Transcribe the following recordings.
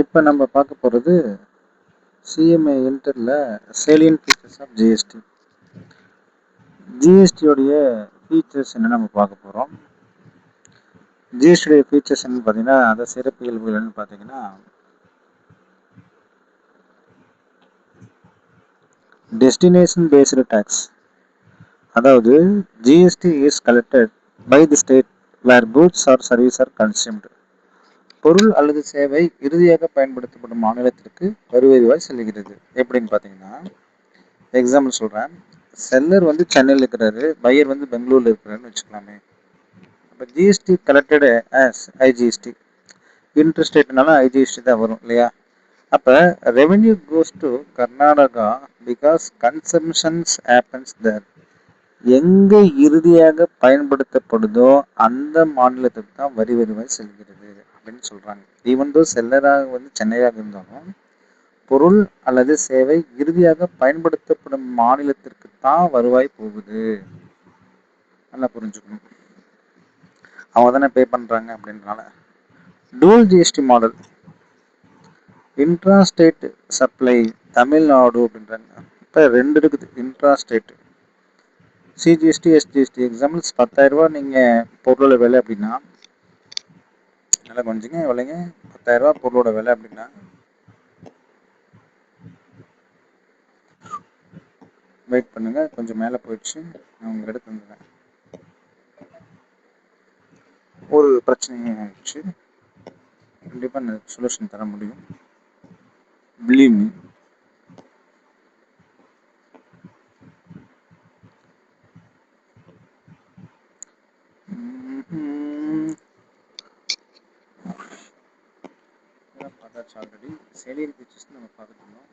இப்போ நம்ம பார்க்க போகிறது சிஎம்ஏ இன்டரில் சேலியன் ஃபீச்சர்ஸ் ஆஃப் ஜிஎஸ்டி. ஜிஎஸ்டியோடைய ஃபீச்சர்ஸ் என்ன நம்ம பார்க்க போகிறோம். ஜிஎஸ்டியோடைய ஃபீச்சர்ஸ் என்னன்னு பார்த்தீங்கன்னா, அதை சிறப்பு இயல்புகள் என்னன்னு பார்த்தீங்கன்னா, டெஸ்டினேஷன் பேஸ்டு டேக்ஸ். அதாவது GST is collected by the state where goods or service are consumed. பொருள் அல்லது சேவை இறுதியாக பயன்படுத்தப்படும் மாநிலத்திற்கு வரிவாய் செல்கிறது. எப்படின்னு பார்த்தீங்கன்னா, எக்ஸாம்பிள் சொல்கிறேன். செல்லர் வந்து சென்னையில் இருக்கிறாரு, பையர் வந்து பெங்களூரில் இருக்கிறாருன்னு வச்சுக்கலாமே. அப்போ ஜிஎஸ்டி கலெக்டடு ஆஸ் ஐஜிஎஸ்டி, இன்டர்ஸ்டேட்னால ஐஜிஎஸ்டி தான் வரும் இல்லையா. அப்போ revenue goes to Karnataka because consumptions happens there. எங்கே இறுதியாக பயன்படுத்தப்படுதோ அந்த மாநிலத்துக்கு தான் வரி வருவாய் செல்கிறது அப்படின்னு சொல்கிறாங்க. ஈவன் தோ செல்லராக வந்து சென்னையாக இருந்தாலும் பொருள் அல்லது சேவை இறுதியாக பயன்படுத்தப்படும் மாநிலத்திற்கு தான் வருவாய் போகுது. நல்லா புரிஞ்சுக்கணும், அவங்க தானே பே பண்ணுறாங்க அப்படின்றனால. Dual GST model, intrastate supply Tamil Nadu அப்படின்றாங்க. இப்போ ரெண்டு இருக்குது, இன்ட்ராஸ்டேட் சிஜிஎஸ்டி எஸ்ஜிஎஸ்டி. எக்ஸாம்பிள்ஸ் 10,000 நீங்கள் பொருளோட விலை அப்படின்னா, நல்லா கொஞ்சங்க விலைங்க, 10,000 பொருளோட விலை அப்படின்னா, வெயிட் பண்ணுங்க, கொஞ்சம் மேலே போயிடுச்சு, நான் உங்கள் எடுத்து வந்துடுறேன். ஒரு பிரச்சனையும் ஆயிடுச்சு, கண்டிப்பாக நான் சொல்யூஷன் தர முடியும், பிலீவ் மீ. பார்த்தாச்சு ஆல்ரெடி. சேலியன் ஃபீச்சர்ஸ் நம்ம பார்த்துட்டு இருந்தோம்,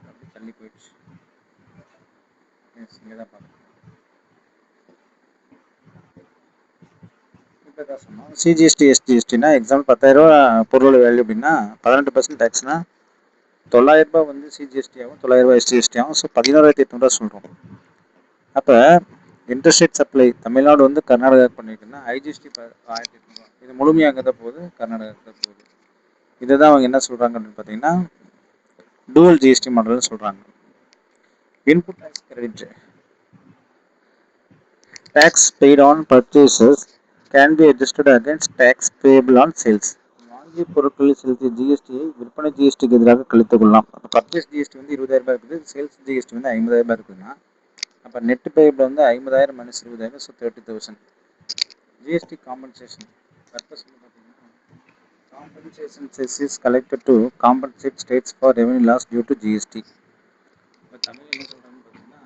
அப்படி தள்ளி போயிடுச்சு. இங்கே தான் பார்க்கணும். இப்போ தான் சொன்னோம் சிஜிஎஸ்டி எஸ்ஜிஎஸ்டினா. எக்ஸாம்பிள் 10,000 பொருளோட வேல்யூ அப்படின்னா 18% டேக்ஸ்னா 900 வந்து சிஜிஎஸ்டி ஆகும், 900 எஸ்ஜிஎஸ்டி ஆகும். ஸோ 11,800 சொல்கிறோம். அப்போ இன்டர்ஸ்டேட் சப்ளை தமிழ்நாடு வந்து கர்நாடகா பண்ணிட்டுன்னா ஐஜிஎஸ்டி 1,800. இது முழுமையாக தான் போகுது, கர்நாடகாவுக்கு தான் போகுது. இதை தான் அவங்க என்ன சொல்கிறாங்க அப்படின்னு பார்த்தீங்கன்னா, டூவல் ஜிஎஸ்டி மாடல்னு சொல்கிறாங்க. Input tax credit, tax paid on purchases can be adjusted against tax payable on sales. வாங்கிய பொருட்களில் செலுத்திய ஜிஎஸ்டியை விற்பனை ஜிஎஸ்டிக்கு எதிராக கழித்துக் கொள்ளலாம். அப்போ பர்ச்சேஸ் ஜிஎஸ்டி வந்து 20,000 இருக்குது, சேல்ஸ் ஜிஎஸ்டி வந்து 50,000 இருக்குதுன்னா, அப்போ நெட் பேபிள் வந்து 50,000 minus 20,000, so 30,000. GST compensation purpose வந்து பார்த்தீங்கன்னா, compensation cess is collected to compensate states for revenue loss due to GST. இப்போ தமிழ் என்ன சொல்கிறாங்கன்னு பார்த்தீங்கன்னா,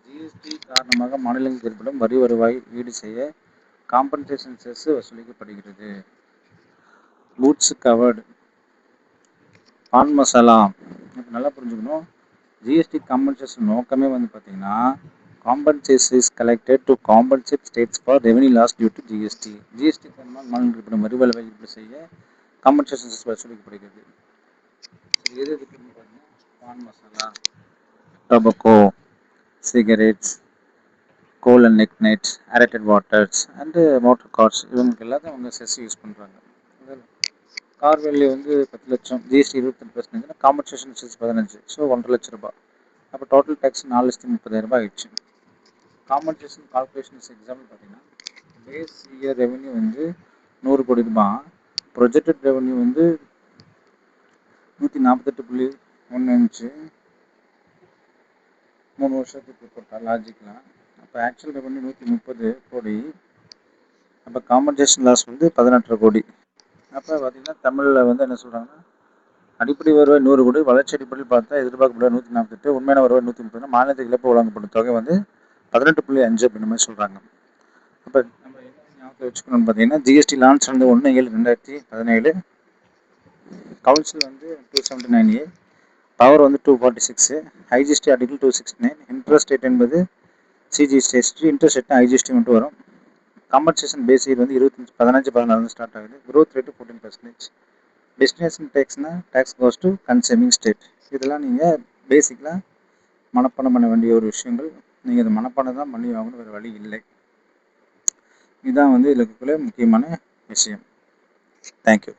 ஜிஎஸ்டி காரணமாக மாநிலங்களுக்கு ஏற்படும் வரி வருவாய் ஈடு செய்ய காம்பன்சேஷன் செஸ் வசூலிக்கப்படுகிறது. Goods covered, pan masala. இப்போ நல்லா புரிஞ்சுக்கணும், ஜிஎஸ்டி காம்பன்சேஷன் நோக்கமே வந்து பார்த்தீங்கன்னா, compensation is collected to compensate states for revenue loss due to GST. GST காரணமாக மாநிலங்களுக்கு ஏற்படும் வரி வருவாய் ஈடு செய்ய காம்பன்சேஷன் செஸ் வசூலிக்கப்படுகிறது. எது எதுக்குன்னு பார்த்தீங்கன்னா, pan masala, tobacco, cigarettes, coal and lignites, aerated waters and motor cars, இவங்களுக்கு எல்லாத்தையும் அவங்க செஸ் யூஸ் பண்ணுறாங்க. கார் வேல்யூ வந்து 10 லட்சம், ஜிஎஸ்டி 22%, காம்பன்சேஷன் செஸ் 15, ஸோ 1,50,000 ரூபாய். அப்போ டோட்டல் டேக்ஸ் 4,30,000 ஆயிடுச்சு. காம்பன்சேஷன் கால்குலேஷன்ஸ் எக்ஸாம்பிள் பார்த்தீங்கன்னா, பேஸ் இயர் ரெவன்யூ வந்து 100 கோடி ரூபாய், ப்ரொஜெக்டட் ரெவன்யூ வந்து 148.15, 3 வருஷத்துக்கு போட்டால் லாஜிக்கலாம். அப்போ ஆக்சுவல் ரெவன்யூ 130 கோடி, அப்போ காம்பன்சேஷன் லாஸ் வந்து 18 கோடி. அப்போ பார்த்தீங்கன்னா தமிழில் வந்து என்ன சொல்கிறாங்கன்னா, அடிப்படை வருவாய் 100 கோடி, வளர்ச்சி அடிப்படையில் பார்த்தா எதிர்பார்க்கப்பட்ட 148, உண்மையான வருவாய் 130, மாநிலத்துக்கு இழப்பு வழங்கப்படும் தொகை வந்து 18.5 அப்படின்ற மாதிரி சொல்கிறாங்க. அப்போ நம்ம என்ன ஞாபகத்தில் வச்சுக்கணும்னு பார்த்தீங்கன்னா, ஜிஎஸ்டி லான்ச் வந்து 1/7/2017, கவுன்சில் வந்து 279A, பவர் வந்து 246, ஐஜிஎஸ்டி ஆர்டிகல் 269, இன்ட்ரெஸ்ட் ரேட் என்பது சிஜிஎஸ்டி, இன்ட்ரெஸ்ட் ரேட்னா ஐஜிஎஸ்டி மட்டும் வரும். காம்பன்சேஷன் பேஸ் இயர் வந்து 15/16 ஸ்டார்ட் ஆகுது, க்ரோத் ரேட்டு 14%. டெஸ்டினேஷன் டேக்ஸ்னா tax goes to consuming state. இதெல்லாம் நீங்கள் பேசிக்கலாக மனப்பாடம் பண்ண வேண்டிய ஒரு விஷயங்கள். நீங்கள் இதை மனப்பாடம் தான் பண்ணி ஆகணும், வேறு வழி இல்லை. இதுதான் வந்து இதில் இருக்கக்கூடிய முக்கியமான விஷயம். தேங்க்யூ.